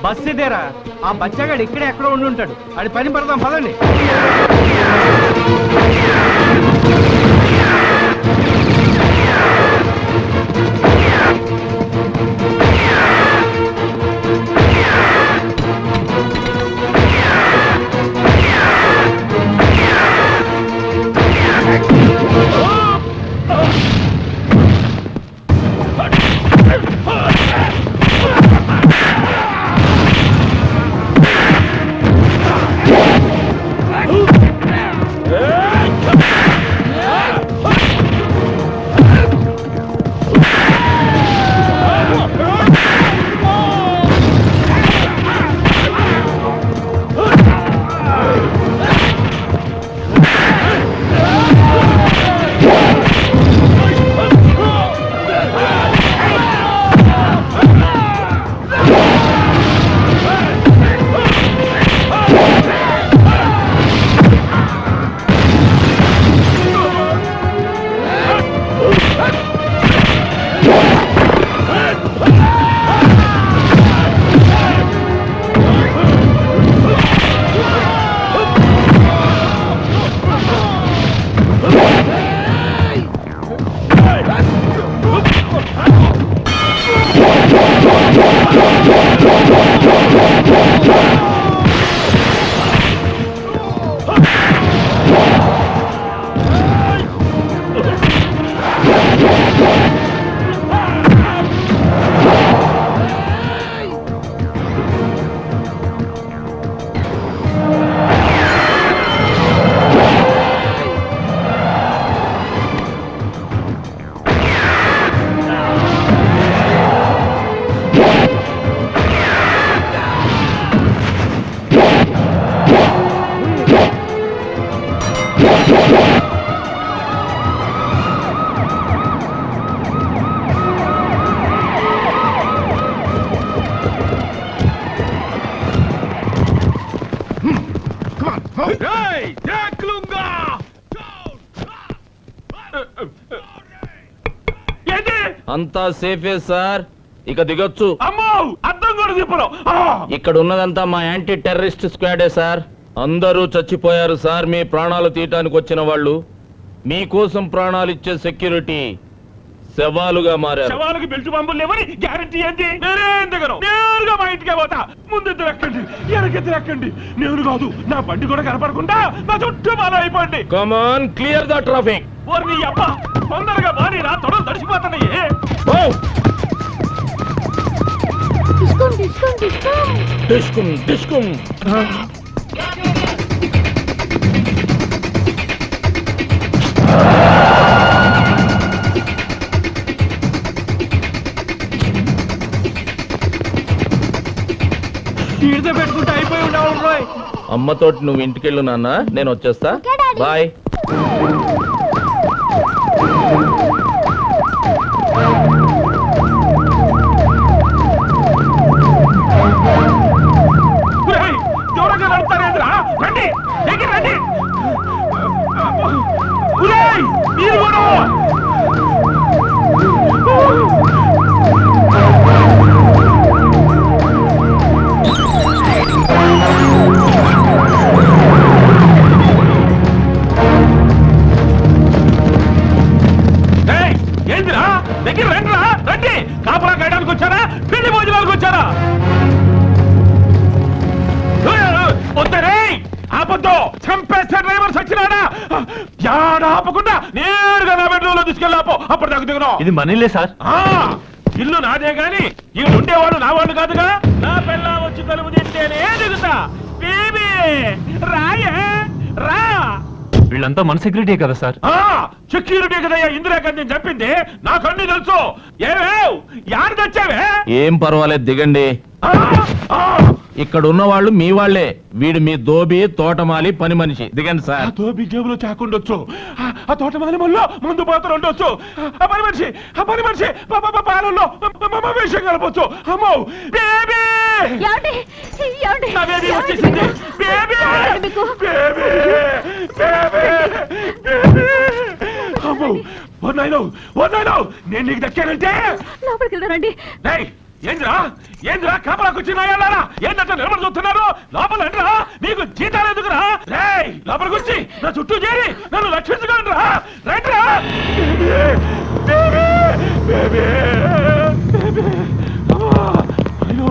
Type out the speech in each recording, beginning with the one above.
Bus ఇదేరా. ఆ బచ్చగాడు ఇక్కడే ఎక్కడో ఉండి ఉంటాడు. అది పని పడదాం పదండి. అంతా సేఫే సార్, ఇక దిగొచ్చు. ఇక్కడ ఉన్నదంతా మా యాంటీ టెర్రరిస్ట్ స్క్వాడే సార్. అందరూ చచ్చిపోయారు సార్. మీ ప్రాణాలు తీయటానికి వచ్చిన వాళ్ళు, మీకోసం ప్రాణాలు ఇచ్చే సెక్యూరిటీ శవాలుగా మారారు. శవాలకు బెల్ట్ బాంబులు లేవని గ్యారంటీ ఏంటి? నేనేం దిగను, నేరుగా మా ఇంటికే పోతా. ముందు ఎక్కండి, వెనకెత్తి ఎక్కండి. నేను కాదు, నా బండి కూడా కనపడకుండా నా చుట్టూ బాగా అయిపోండి. Come on, clear the traffic. నీ అబ్బ తొందరగా బాని రా, తొడలు తడిసిపోతున్నాయి. డిస్కుం డిస్కుం. పెట్టుకుంటే అయిపోయి ఉండవు. అమ్మతోటి నువ్వు ఇంటికెళ్ళు నాన్న, నేను వచ్చేస్తా. బాయ్. దూరంగా నడుస్తారేంద్రా, రండి రండి. మీరు కూడా ఏందిరా, దగ్గర రండిరా, రండి. కాపలా కాయడానికి వచ్చారా, పెళ్లి భోజనాలకు వచ్చారా? వద్దరే, ఆపద్దు. చంపేస్తే డ్రైవర్ సచ్చినాడా? యాడా ఆపకుండా నేరుగా నా బెడ్రూమ్ లో తీసుకెళ్ళాపో. అప్పుడు నాకు దిగను. ఇది మనీలే సార్. ఇల్లు నాదే గాని ఈ ఉండేవాడు నా వాళ్ళు కాదుగా. నా పిల్ల వచ్చి తలుపు తింటేనే దిగుతా. బేబీ రాయే రా. వీళ్ళంతా మన సెక్యూరిటీ కదా సార్? సెక్యూరిటీ కదయ్యా ఇందిరాగాంధీ చెప్పింది. నాకు అన్ని తెలుసు. యారు తెచ్చావే? ఏం పర్వాలేదు, దిగండి. ఇక్కడ ఉన్న వాళ్ళు మీ వాళ్లే. వీడు మీ దోబి, తోటమాలి, పని మనిషి. దిగండి సార్. దోబి జేబులో చాకుండొచ్చు, ఆ తోటమాలి ముల్లో ముందు పాత్ర ఉండొచ్చు, ఆ పని మనిషి పాలల్లో విషయం కలపొచ్చు. అమ్మో బేబీ, నా బేబీ వచ్చేసింది. బేబీ అమ్మో, నేను నీకు దక్కానంటే ఏంద్రా కాపలాకు వచ్చినాయాలారా ఏంటంటే నిలబడి చూస్తున్నారు లోపల రండిరా మీకు జీతాలు ఎదుగురా రేయ్ లోపలికి వచ్చి నా చుట్టూ చేరి నన్ను రక్షించుకోండిరా రండిరా అయ్యో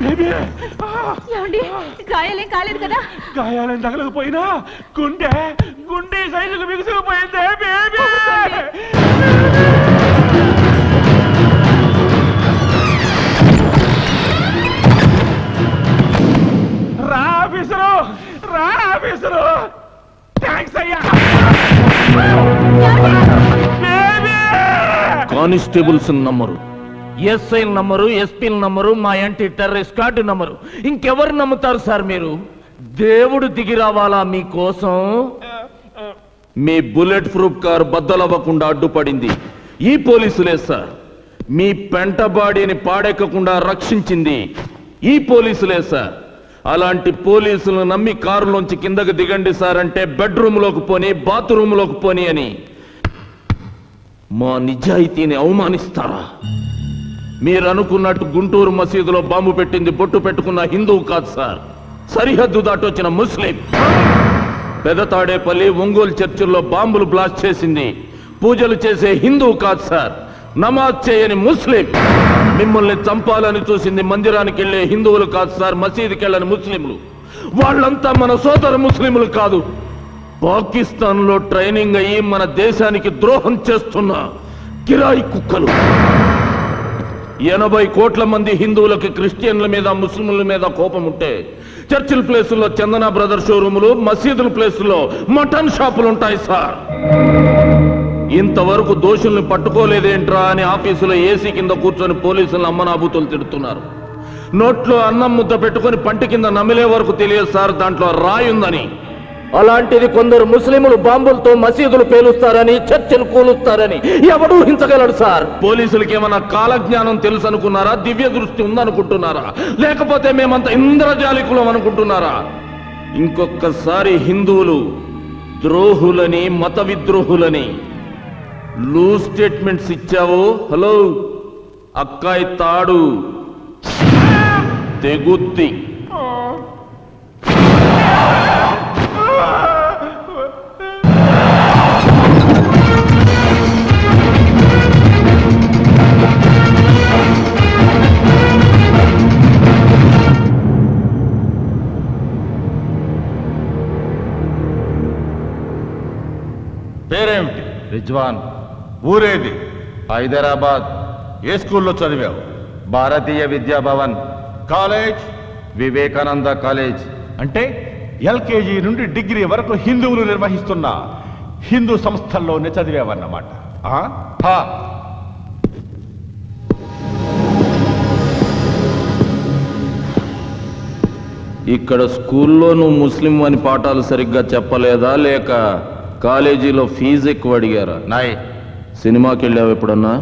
బేబీ ఏమండి గాయాలేం కాలేదు కదా గాయాలను తగలకపోయినా గుండె సైజుకు బిగుసుకుపోయిందే బేబీ ఆఫీసరు థ్యాంక్స్ అయ్యా constables number, SI number, SP number, మా యాంటీ టెర్రరిస్ట్ స్క్వాడ్ నంబరు, ఇంకెవరు నమ్ముతారు సార్ మీరు? దేవుడు దిగి రావాలా మీకోసం? మీ బుల్లెట్ ప్రూఫ్ కారు బద్దలవ్వకుండా అడ్డుపడింది ఈ పోలీసులే సార్. మీ పెంట బాడీని పాడెక్కకుండా రక్షించింది ఈ పోలీసులే సార్. అలాంటి పోలీసులను నమ్మి కారులోంచి కిందకు దిగండి సార్ అంటే బెడ్రూమ్లోకి పోని, బాత్రూంలోకి పోని అని మా నిజాయితీని అవమానిస్తారా? మీరు అనుకున్నట్టు గుంటూరు మసీదులో బాంబు పెట్టింది బొట్టు పెట్టుకున్న హిందువు కాదు సార్, సరిహద్దు దాటొచ్చిన ముస్లిం. పెదతాడేపల్లి, ఒంగోలు చర్చిల్లో బాంబులు బ్లాస్ట్ చేసింది పూజలు చేసే హిందువు కాదు సార్, నమాజ్ చేయని ముస్లిం. మిమ్మల్ని చంపాలని చూసింది మందిరానికి వెళ్లే హిందువులు కాదు సార్, మసీదుకి వెళ్ళని ముస్లింలు. వాళ్ళంతా మన సోదర ముస్లింలు కాదు, పాకిస్తాన్ లో ట్రైనింగ్ అయ్యి మన దేశానికి ద్రోహం చేస్తున్న కిరాయి కుక్కలు. 80 కోట్ల మంది హిందువులకి క్రిస్టియన్ల మీద, ముస్లింల మీద కోపం ఉంటే చర్చిల ప్లేసుల్లో చందన బ్రదర్ షోరూములు, మసీదుల ప్లేసుల్లో మటన్ షాపులు ఉంటాయి సార్. ఇంతవరకు దోషుల్ని పట్టుకోలేదేంట్రా అని ఆఫీసులో ఏసీ కింద కూర్చొని పోలీసులను అమ్మనాబూతులు తిడుతున్నారు. నోట్లో అన్నం ముద్ద పెట్టుకుని పంటి కింద నమిలే వరకు తెలియదు సార్ దాంట్లో రాయి ఉందని. అలాంటిది కొందరు ముస్లింలు బాంబులతో మసీదులు పేలుస్తారని, చర్చలు కూలుస్తారని ఎవడూ హించగలడు సార్. పోలీసులకి ఏమన్నా కాలజ్ఞానం తెలుసు అనుకున్నారా? దివ్య దృష్టి ఉందనుకుంటున్నారా? లేకపోతే మేమంతా ఇంద్రజాలికులం అనుకుంటున్నారా? ఇంకొకసారి హిందువులు ద్రోహులని, మత విద్రోహులని లూజ్ స్టేట్మెంట్స్ ఇచ్చావు, హలో అక్కాయి తాడు తెగుద్ది. పేరేమిటి? రిజ్వాన్. ఊరేది? హైదరాబాద్. ఏ స్కూల్లో చదివావు? భారతీయ విద్యాభవన్. కాలేజ్? వివేకానంద కాలేజ్. అంటే ఎల్కేజీ నుండి డిగ్రీ వరకు హిందువులు నిర్వహిస్తున్న హిందూ సంస్థల్లోనే చదివావన్నమాట. హా. ఇక్కడ స్కూల్లో నువ్వు ముస్లిం అని పాఠాలు సరిగ్గా చెప్పలేదా, లేక కాలేజీలో ఫీజు ఎక్కువ అడిగారా? నాయ్. సినిమాకి వెళ్ళావు ఎప్పుడన్నా?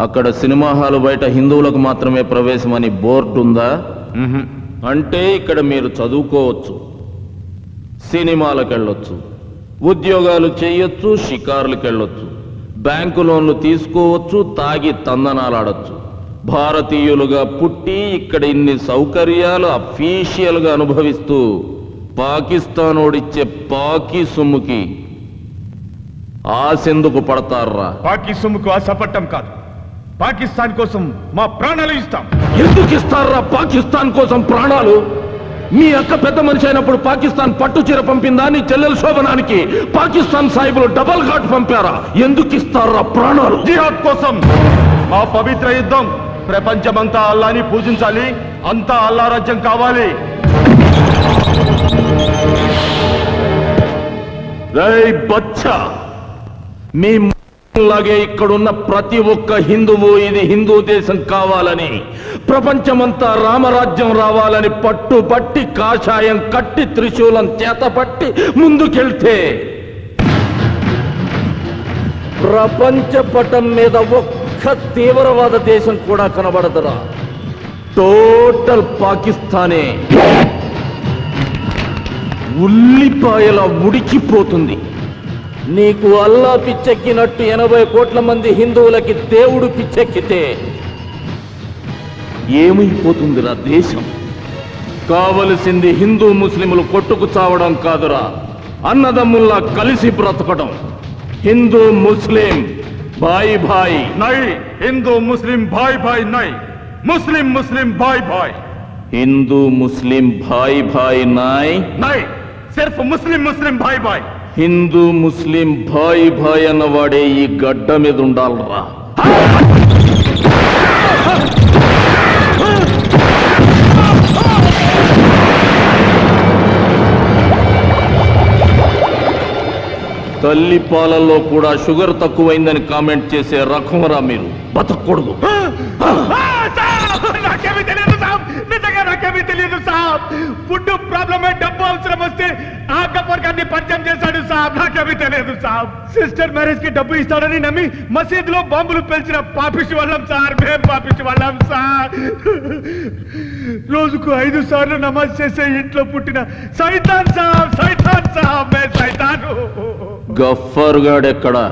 అక్కడ సినిమా హాలు బయట హిందువులకు మాత్రమే ప్రవేశం అని బోర్డు ఉందా? అంటే ఇక్కడ మీరు చదువుకోవచ్చు, సినిమాలకు వెళ్ళొచ్చు, ఉద్యోగాలు చేయొచ్చు, షికారులకు వెళ్ళొచ్చు, బ్యాంకు లోన్లు తీసుకోవచ్చు, తాగి తందనాలాడొచ్చు. భారతీయులుగా పుట్టి ఇక్కడ ఇన్ని సౌకర్యాలు అఫీషియల్ గా అనుభవిస్తూ పాకిస్తాన్ ఓడిచ్చే పాకి సొమ్ముకి ఆశెందుకు పడతారా? పాకి సొమ్ముకు ఆశపట్టం కాదు, పాకిస్తాన్ కోసం మా ప్రాణాలు ఇస్తాం. ఎందుకు ఇస్తారా పాకిస్తాన్ కోసం ప్రాణాలు? మీ అక్క పెద్ద మనిషి అయినప్పుడు పాకిస్తాన్ పట్టు చీర పంపిందా? నీ చెల్లెల శోభనానికి పాకిస్తాన్ సాహిబులు డబల్ ఘాట్ పంపారా? ఎందుకు ఇస్తారా ప్రాణాలు? జిహాద్ కోసం. మా పవిత్ర యుద్ధం. ప్రపంచమంతా అల్లాని పూజించాలి, అంతా అల్లా రాజ్యం కావాలి. రేయ్ బచ్చా, మీ లాగే ఇక్కడున్న ప్రతి ఒక్క హిందువు ఇది హిందూ దేశం కావాలని, ప్రపంచమంతా రామరాజ్యం రావాలని పట్టుబట్టి కాషాయం కట్టి త్రిశూలం చేతపట్టి ముందుకెళ్తే ప్రపంచ పటం మీద ఒక్క తీవ్రవాద దేశం కూడా కనబడదురా. టోటల్ పాకిస్తానే ఉల్లిపాయల ఉడికిపోతుంది. నీకు అల్లా పిచ్చెక్కినట్టు 80 కోట్ల మంది హిందువులకి దేవుడు పిచ్చెక్కితే ఏమైపోతుందిరా దేశం? కావలసింది హిందూ ముస్లింలు కొట్టుకు చావడం కాదురా, అన్నదమ్ముల్లా కలిసి బ్రతకడం. హిందూ ముస్లిం భాయ్ భాయ్. నై హిందూ ముస్లిం భాయ్ భాయ్ నై, ముస్లిం ముస్లిం భాయ్ భాయ్. హిందూ ముస్లిం భాయ్ భాయ్ నాయ్ నై సిర్ఫ్ ముస్లిం ముస్లిం భాయ్ భాయ్. హిందూ ముస్లిం భాయ్ భాయ్ అన్నవాడే ఈ గడ్డ మీద ఉండాలరా. తల్లి పాలల్లో కూడా షుగర్ తక్కువైందని కామెంట్ చేసే రకమరా మీరు. బతకూడదు. నాకేమీ తెలియదు సాబ్, నిజంగా నాకేమీ తెలియదు సాబ్. ఫుడ్ ప్రాబ్లమే, డబ్బు అవసరం వస్తే ఆ గబ్బర్ గారిని పరిచయం చేశాడు సాబ్. నాకేమీ తెలియదు సాబ్. సిస్టర్ మ్యారేజ్ కి డబ్బు ఇస్తాడని నమ్మి మసీదులో బాంబులు పేల్చిన పాపిష్టి వాళ్ళం సార్. మేం పాపిష్టి వాళ్ళం సార్. రోజుకు 5 సార్లు నమాజ్ చేసే ఇంట్లో పుట్టిన సైతాన్ సాబ్, సైతాన్ సాబ్, మే సైతాను. గఫ్ఫర్ గాడెక్కడా?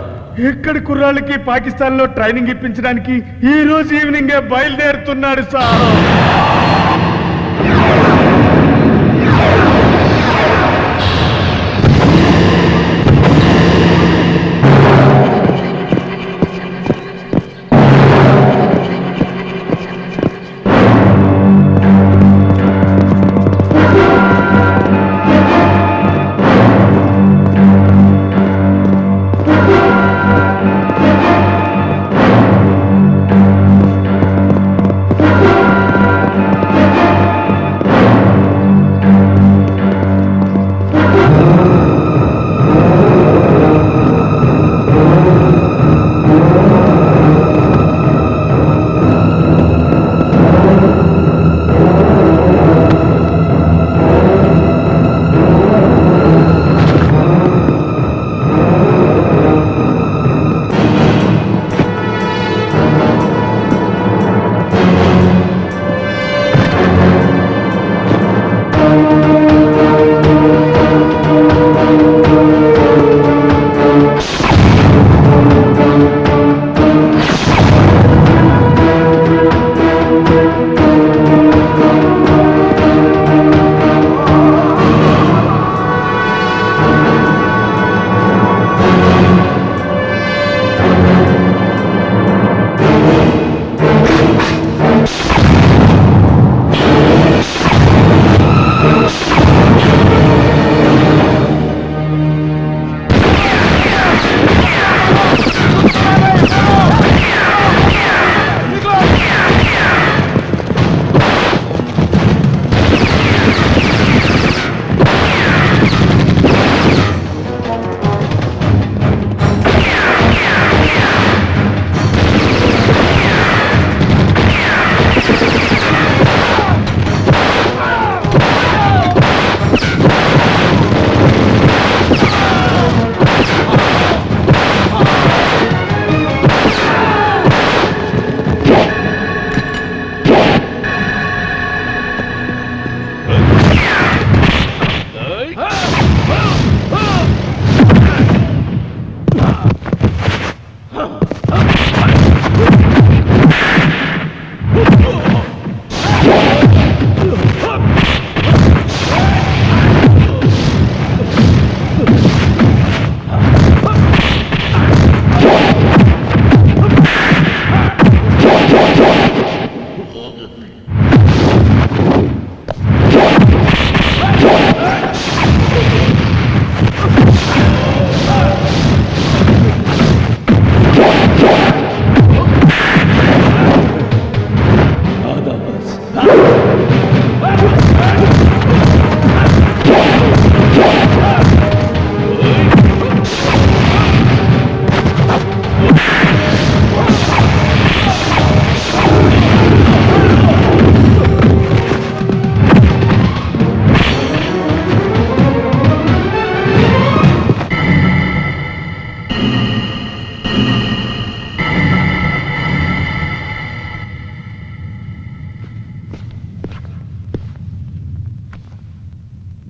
ఎక్కడి కుర్రాళ్ళకి పాకిస్తాన్ లో ట్రైనింగ్ ఇప్పించడానికి ఈ రోజు ఈవినింగే బయలుదేరుతున్నాడు సార్.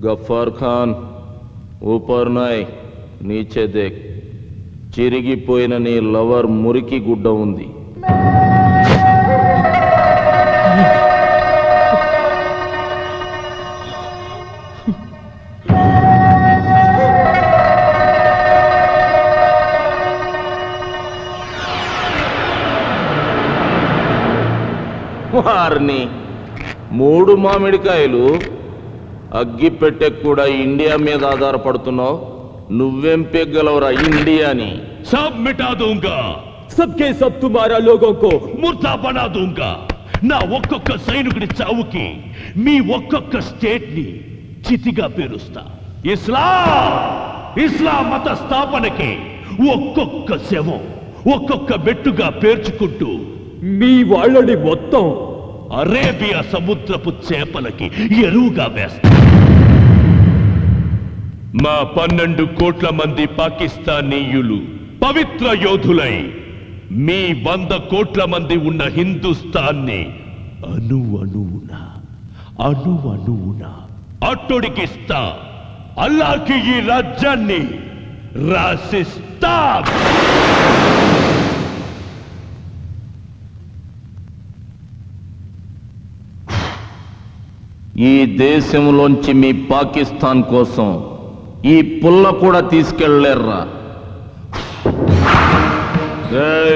गफ्फार खान ऊपर नाय नीचे देख చిరిగిపోయిన నీ లవర్ మురికి గుడ్డ ఉంది. వారిని 3 మామిడికాయలు అగ్గి పెట్టే కూడా ఇండియా మీద ఆధారపడుతున్నావు. నువ్వేం పెగ్గలవరా ఇండియాని? सब मिटा दूंगा, सबके सब तुम्हारा लोगों को ముర్దా బనా దూంగా. నా ఒక్కొక్క సైనికుడి చావుకి మీ ఒక్కొక్క స్టేట్ ని చితిగా పేరుస్తా. ఇస్లాం మత స్థాపనకి ఒక్కొక్క శవం ఒక్కొక్క మెట్టుగా పేర్చుకుంటూ మీ వాళ్ళని మొత్తం అరేబియా సముద్రపు చేపలకి ఎరువుగా వేస్తా. మా 12 కోట్ల మంది పాకిస్తానీయులు పవిత్ర యోధులై మీ 100 కోట్ల మంది ఉన్న హిందుస్థాన్ని అణువణువున అట్టొడికిస్తా. అల్లాకి ఈ రాజ్యాన్ని రాసిస్తా. ఈ దేశంలోంచి మీ పాకిస్తాన్ కోసం ఈ పుల్ల కూడా తీసుకెళ్లేర్రా.